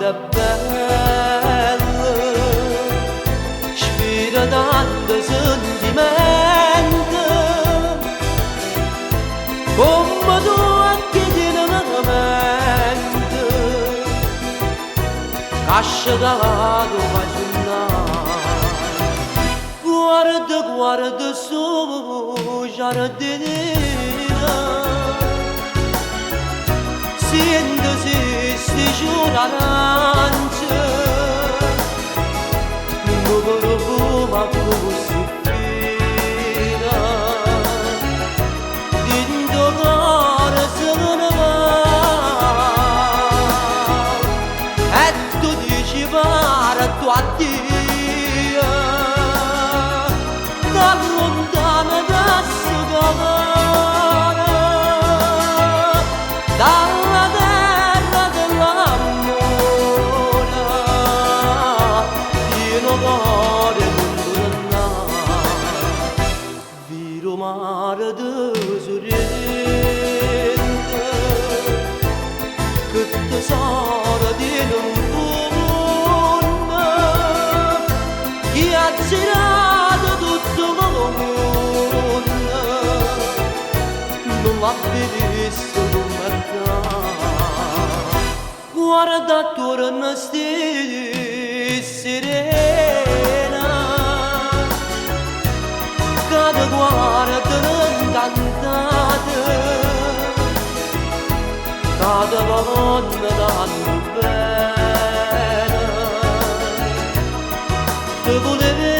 da bello, spira tanto sentimento, come tu anche di una mente, casciato ma guarda, guarda su giardinina, sento se giura arancia, un profumo così fina, dentro cuore se ne va, e tu dici para tu addio. Lontana da sugavara, dalla terra dell'amore, pieno cuore mondo viro mare de sorrente, che tesoro di non fonda, chi ha girato tutto non l'ha visto come te. Guarda attorno a te serena, cada guarda incantate, cada volta danno bene, te volevo